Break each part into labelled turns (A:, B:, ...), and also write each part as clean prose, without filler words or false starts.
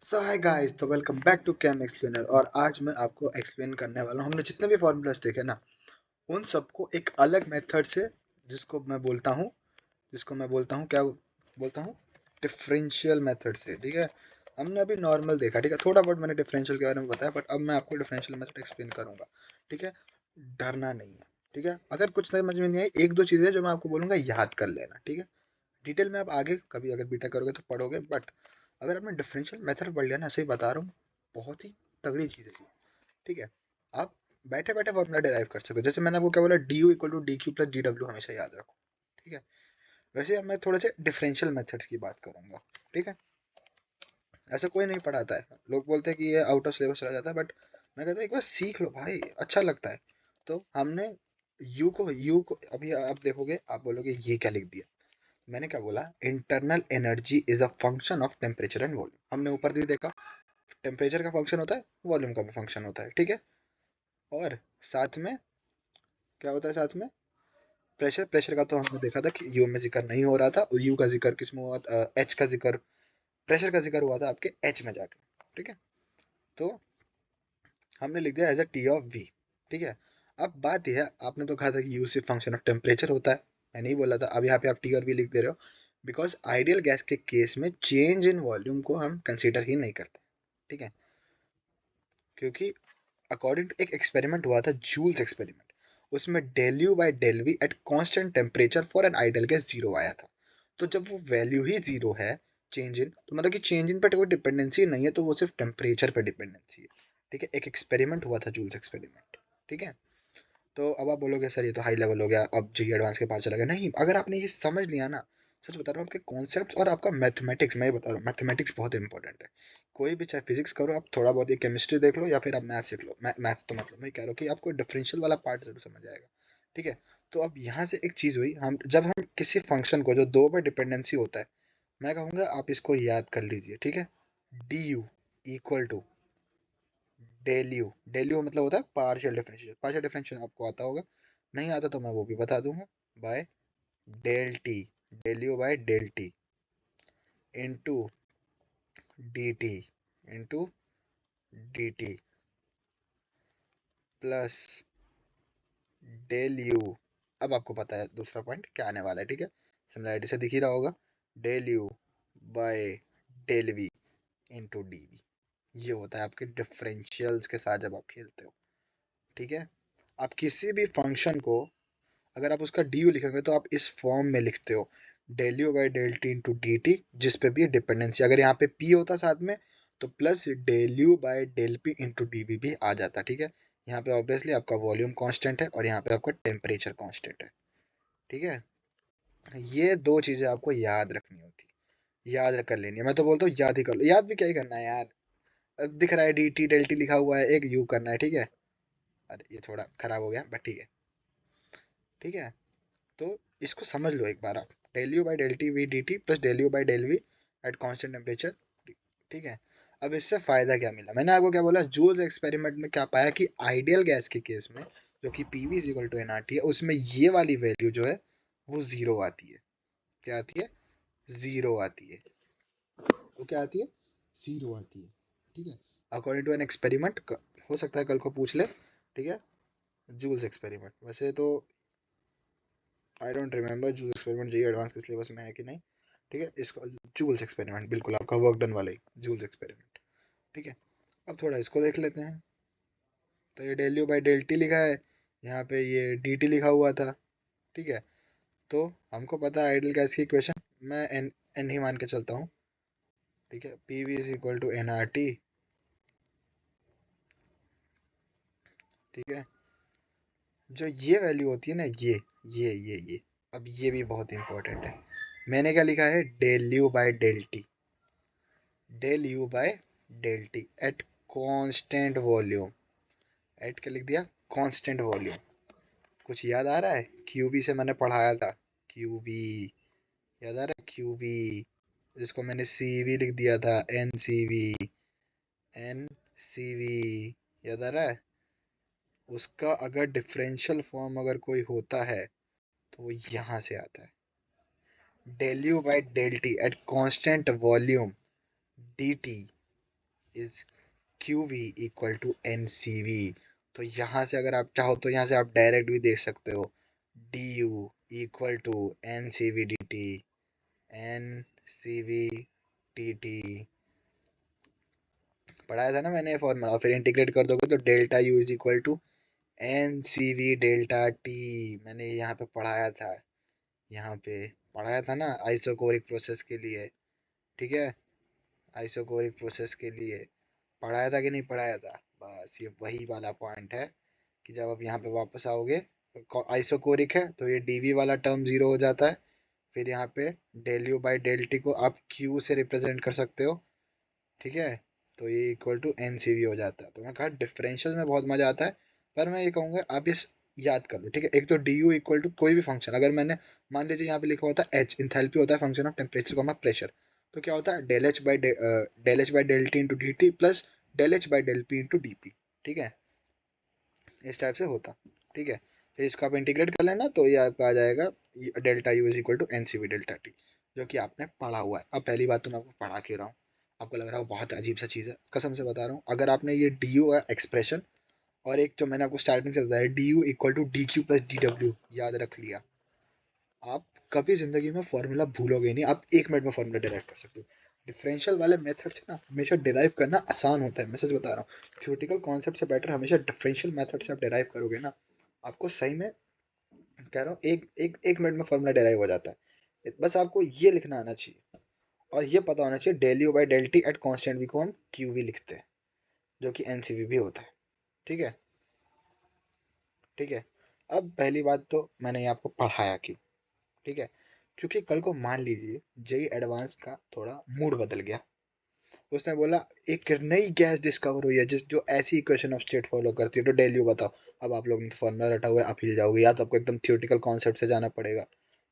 A: सो hi guys, तो welcome back to Chem Explainer. और आज मैं आपको एक्सप्लेन करने वाला हूँ। हमने जितने भी फॉर्मूलाज देखे ना, उन सबको एक अलग मेथड से, जिसको मैं बोलता हूँ क्या बोलता हूँ, डिफरेंशियल मेथड से। ठीक है, हमने अभी नॉर्मल देखा, ठीक है, थोड़ा बहुत मैंने डिफरेंशियल के बारे में बताया, बट अब मैं आपको डिफरेंशियल मेथड एक्सप्लेन करूंगा। ठीक है, डरना नहीं है। ठीक है, अगर कुछ समझ में नहीं आई, एक दो चीज़ें जो मैं आपको बोलूंगा याद कर लेना। ठीक है, डिटेल में आप आगे कभी अगर बीटेक करोगे तो पढ़ोगे, बट अगर आपने डिफरेंशियल मेथड पढ़ लिया ना, सही बता रहा हूँ, बहुत ही तगड़ी चीज़ है ये। ठीक है, आप बैठे बैठे फॉर्मूला डिराइव कर सकते हो। जैसे मैंने आपको क्या बोला, D U equal to D Q plus D W, हमेशा याद रखो। ठीक है, वैसे अब मैं थोड़े से डिफरेंशियल मेथड्स की बात करूंगा। ठीक है, ऐसा कोई नहीं पढ़ाता है, लोग बोलते हैं कि ये आउट ऑफ सिलेबस चला जाता है, बट मैं कहता हूँ एक बार सीख लो भाई, अच्छा लगता है। तो हमने यू को अभी आप देखोगे, आप बोलोगे ये क्या लिख दिया। मैंने क्या बोला, internal energy is a function of temperature and volume. हमने ऊपर भी देखा, टेम्परेचर का फंक्शन होता है, वॉल्यूम का भी फंक्शन होता है। ठीक है, और साथ में क्या होता है, साथ में प्रेशर। प्रेशर का तो हमने देखा था कि यू में जिक्र नहीं हो रहा था, और यू का जिक्र किस में हुआ था, एच का जिक्र, प्रेशर का जिक्र हुआ था आपके एच में जाके। ठीक है, तो हमने लिख दिया as a T of V. ठीक है, अब बात यह है, आपने तो कहा था कि यू सिर्फ फंक्शन ऑफ टेम्परेचर होता है, मैं नहीं बोला था। अब यहाँ पे आप टी और वी लिख दे रहे हो, बिकॉज आइडियल गैस के केस में चेंज इन वॉल्यूम को हम कंसीडर ही नहीं करते। ठीक है, क्योंकि अकॉर्डिंग टू एक एक्सपेरिमेंट हुआ था, जूल्स एक्सपेरिमेंट, उसमें del U by del V at constant temperature for an ideal gas zero आया था। तो जब वो वैल्यू ही जीरो है, चेंज इन, तो मतलब कि चेंज इन पर कोई डिपेंडेंसी नहीं है, तो वो सिर्फ टेम्परेचर पर डिपेंडेंसी है। ठीक है, एक एक्सपेरिमेंट हुआ था, जूल्स एक्सपेरिमेंट। ठीक है, तो अब आप बोलोगे सर ये तो हाई लेवल हो गया, अब जी एडवांस के पार चला गया। नहीं, अगर आपने ये समझ लिया ना, सच बता रहा हूँ, आपके कॉन्सेप्ट्स और आपका मैथमेटिक्स, मैं ये बता रहा हूँ, मैथमेटिक्स बहुत इंपॉर्टेंट है। कोई भी चाहे फिजिक्स करो आप, थोड़ा बहुत ये केमिस्ट्री देख लो, या फिर आप मैथ सीख लो। मैथ तो मतलब मैं कह रहा हूँ कि आपको डिफरेंशियल वाला पार्ट जरूर समझ आएगा। ठीक है, तो अब यहाँ से एक चीज़ हुई, हम जब हम किसी फंक्शन को जो दो पर डिपेंडेंसी होता है, मैं कहूँगा आप इसको याद कर लीजिए। ठीक है, D U equal to del U. Del U मतलब होता है पार्शियल डिफरेंशियल। पार्शियल डिफरेंशियल आपको आता होगा, नहीं आता तो मैं वो भी बता दूंगा। By del T, del U by del T into D T, into D T plus del U. अब आपको पता है दूसरा पॉइंट क्या आने वाला है। ठीक है, सिमिलरिटी से दिख ही रहा होगा, del U by del V into D V. ये होता है आपके डिफरेंशियल्स के साथ जब आप खेलते हो। ठीक है, आप किसी भी फंक्शन को, अगर आप उसका डी यू लिखेंगे तो आप इस फॉर्म में लिखते हो, del U by del T into D T, जिस पे भी डिपेंडेंसी, अगर यहाँ पे पी होता साथ में तो plus del U by del P into D V भी आ जाता। ठीक है, यहाँ पे ऑब्वियसली आपका वॉल्यूम कांस्टेंट है और यहाँ पे आपका टेम्परेचर कांस्टेंट है। ठीक है, ये दो चीजें आपको याद रखनी होती, याद कर लेनी है। मैं तो बोलता हूँ याद ही कर लो, याद भी क्या ही करना है यार। अब दिख रहा है डी टी डेल टी लिखा हुआ है, एक यू करना है। ठीक है, अरे ये थोड़ा खराब हो गया, बट ठीक है। ठीक है, तो इसको समझ लो एक बार आप, del U by del T V D T plus del U by del V at constant temperature. ठीक है, अब इससे फायदा क्या मिला, मैंने आपको क्या बोला, जूल्स एक्सपेरिमेंट में क्या पाया कि आइडियल गैस के केस में, जो कि P V is equal to N R T है, उसमें ये वाली वैल्यू जो है वो जीरो आती है। क्या आती है, जीरो आती है। वो क्या आती है, जीरो आती है। ठीक है, अकॉर्डिंग टू एन एक्सपेरिमेंट, हो सकता है कल को पूछ ले। ठीक है, जूल्स एक्सपेरिमेंट, वैसे तो I don't remember Joule's experiment JEE advance के सिलेबस में है कि नहीं। ठीक है, इसको जूल्स एक्सपेरिमेंट बिल्कुल आपका वर्क डन वाला ही जूल्स एक्सपेरिमेंट। ठीक है, अब थोड़ा इसको देख लेते हैं। तो ये del U by del T लिखा है, यहाँ पे ये डी टी लिखा हुआ था। ठीक है, तो हमको पता है आइडियल गैस की इक्वेशन, मैं एन एन ही मान के चलता हूँ। ठीक है, P V is equal to N R T. ठीक है, जो ये वैल्यू होती है ना, ये अब ये भी बहुत इंपॉर्टेंट है। मैंने क्या लिखा है, del U by del T, del U by del T at constant volume. At क्या लिख दिया, कांस्टेंट वॉल्यूम। कुछ याद आ रहा है, क्यूवी से मैंने पढ़ाया था, क्यूवी याद आ रहा है, क्यूवी, जिसको मैंने सीवी लिख दिया था, n C V, n C V, याद आ रहा है। उसका अगर डिफरेंशियल फॉर्म अगर कोई होता है तो वो यहाँ से आता है, del U by del T at constant volume D T is QV equal to NCV। तो यहाँ से अगर आप चाहो तो यहाँ से आप डायरेक्ट भी देख सकते हो, DU equal to NCV dt, NCV dt पढ़ाया था ना मैंने ये फॉर्मूला। फिर इंटीग्रेट कर दोगे तो delta U is equal to NCV delta T। मैंने यहाँ पे पढ़ाया था, यहाँ पे पढ़ाया था ना आइसोकोरिक प्रोसेस के लिए, ठीक है, आइसोकोरिक प्रोसेस के लिए पढ़ाया था कि नहीं पढ़ाया था। बस ये वही वाला पॉइंट है कि जब आप यहाँ पे वापस आओगे, आइसोकोरिक है तो ये dV वाला टर्म जीरो हो जाता है। फिर यहाँ पे del U by del T को आप Q से रिप्रेजेंट कर सकते हो, ठीक है, तो ये इक्वल टू NCV हो जाता है। तो मैं कहा डिफरेंशियल में बहुत मजा आता है, पर मैं ये कहूँगा आप ये याद कर लो, ठीक है। एक तो DU इक्वल टू कोई भी फंक्शन, अगर मैंने मान लीजिए यहाँ पे लिखा होता है H, इंथैल्पी होता है फंक्शन ऑफ टेम्परेचर को प्रेशर, तो क्या होता है del H by del T into D T plus del H by del P into D P, ठीक है, इस टाइप से होता, ठीक है। फिर इसको आप इंटीग्रेट कर लेना तो ये आपका आ जाएगा delta U is equal to NCV delta T, जो कि आपने पढ़ा हुआ है। अब पहली बात तो मैं आपको पढ़ा के रहा हूँ, आपको लग रहा है बहुत अजीब सा चीज़ है, कसम से बता रहा हूँ। अगर आपने ये डी यू एक्सप्रेशन और एक जो मैंने आपको स्टार्टिंग से बताया D U equal to D Q plus D W याद रख लिया, आप कभी जिंदगी में फॉर्मूला भूलोगे नहीं, आप 1 मिनट में फॉर्मूला डिराइव कर सकते हो। डिफरेंशियल वाले मेथड से ना हमेशा डिराइव करना आसान होता है, मैं सच बता रहा हूँ। थ्योरेटिकल कॉन्सेप्ट से बेटर हमेशा डिफरेंशियल मेथड से आप डिराइव करोगे ना, आपको सही में कह रहा हूँ एक मिनट में फॉर्मूला डिराइव हो जाता है। बस आपको ये लिखना आना चाहिए और ये पता होना चाहिए del U by del T at constant V को हम क्यू वी लिखते हैं, जो कि NCV भी होता है, ठीक है, ठीक है। अब पहली बात तो मैंने ये आपको पढ़ाया क्यों, ठीक है, क्योंकि कल को मान लीजिए जेई एडवांस का थोड़ा मूड बदल गया, उसने बोला एक नई गैस डिस्कवर हुई है जिस जो ऐसी इक्वेशन ऑफ स्टेट फॉलो करती है, तो डेल यू बताओ। अब आप लोगों ने फॉर्मूला रटा हुआ है, आप हिल जाओगे, या तो आपको एकदम थियोरेटिकल कॉन्सेप्ट से जाना पड़ेगा,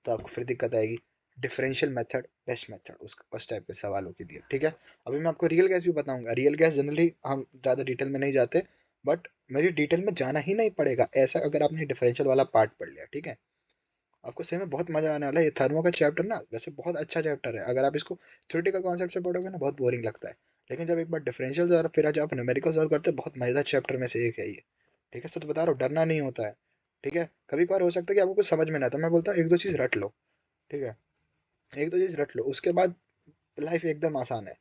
A: तो आपको फिर दिक्कत आएगी। डिफरेंशियल मेथड बेस्ट मेथड उस टाइप के सवालों के लिए, ठीक है। अभी मैं आपको रियल गैस भी बताऊंगा। रियल गैस जनरली हम ज़्यादा डिटेल में नहीं जाते, बट मुझे डिटेल में जाना ही नहीं पड़ेगा ऐसा अगर आपने डिफरेंशियल वाला पार्ट पढ़ लिया, ठीक है। आपको सही में बहुत मजा आने वाला है। ये थर्मो का चैप्टर ना वैसे बहुत अच्छा चैप्टर है, अगर आप इसको थ्योरेटिकल कॉन्सेप्ट से पढ़ोगे ना बहुत बोरिंग लगता है, लेकिन जब एक बार डिफरेंशियल और फिर आज आप न्यूमेरिकल सॉल्व करते हैं, बहुत मजेदार चैप्टर में से एक है ये, ठीक है। सच बता रहा हूँ, डरना नहीं होता है, ठीक है। कभी कभार हो सकता है कि आपको कुछ समझ में ना, तो मैं बोलता हूँ एक दो चीज़ रट लो, ठीक है, एक दो चीज़ रट लो, उसके बाद लाइफ एकदम आसान है,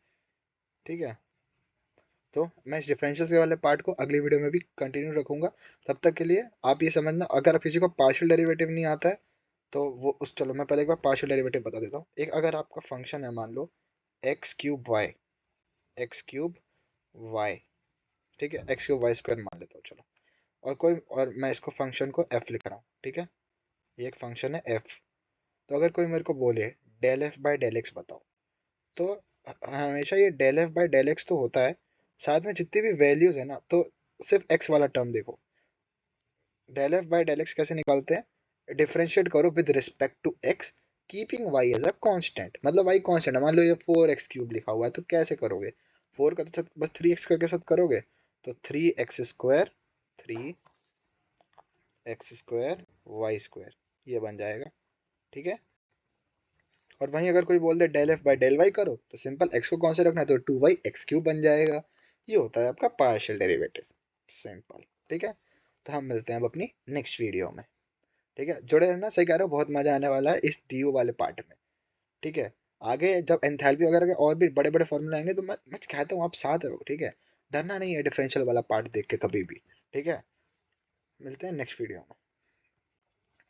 A: ठीक है। तो मैं इस डिफरेंशियल के वाले पार्ट को अगली वीडियो में भी कंटिन्यू रखूंगा। तब तक के लिए आप ये समझना, अगर किसी को पार्शियल डेरिवेटिव नहीं आता है तो वो उस चलो मैं पहले एक बार पार्शियल डेरिवेटिव बता देता हूँ। एक अगर आपका फंक्शन है, मान लो x³ y, ठीक है, x³ y² मान लेता हूँ चलो, और मैं इसको फंक्शन को f लिख रहा हूँ, ठीक है, ये एक फंक्शन है f। तो अगर कोई मेरे को बोले del F by del X बताओ, तो हमेशा ये del F by del X तो होता है, साथ में जितनी भी वैल्यूज है ना, तो सिर्फ x वाला टर्म देखो। Del F by del X कैसे निकालते हैं, डिफरेंशिएट करो with respect to x, keeping y as a constant. मतलब y कांस्टेंट है, मान लो ये 4x³ लिखा हुआ है, तो कैसे करोगे, 4 का तो बस 3x करके साथ करोगे, तो 3x² ये बन जाएगा, ठीक है। और वहीं अगर कोई बोल दे del F by del Y करो, तो सिंपल x को कौन से रखना है, तो 2y(x³ बन जाएगा। ये होता है आपका पार्शियल डेरिवेटिव, सिंपल, ठीक है। तो हम मिलते हैं अब अपनी नेक्स्ट वीडियो में, ठीक है। जुड़े रहना, सही कह रहे हो, बहुत मजा आने वाला है इस डीयू वाले पार्ट में, ठीक है। आगे जब एंथैल्पी वगैरह के और भी बड़े बड़े फॉर्मूला आएंगे तो मैं कहता हूँ आप साथ रहो, ठीक है। डरना नहीं है डिफरेंशियल वाला पार्ट देख के कभी भी, ठीक है। मिलते हैं नेक्स्ट वीडियो में।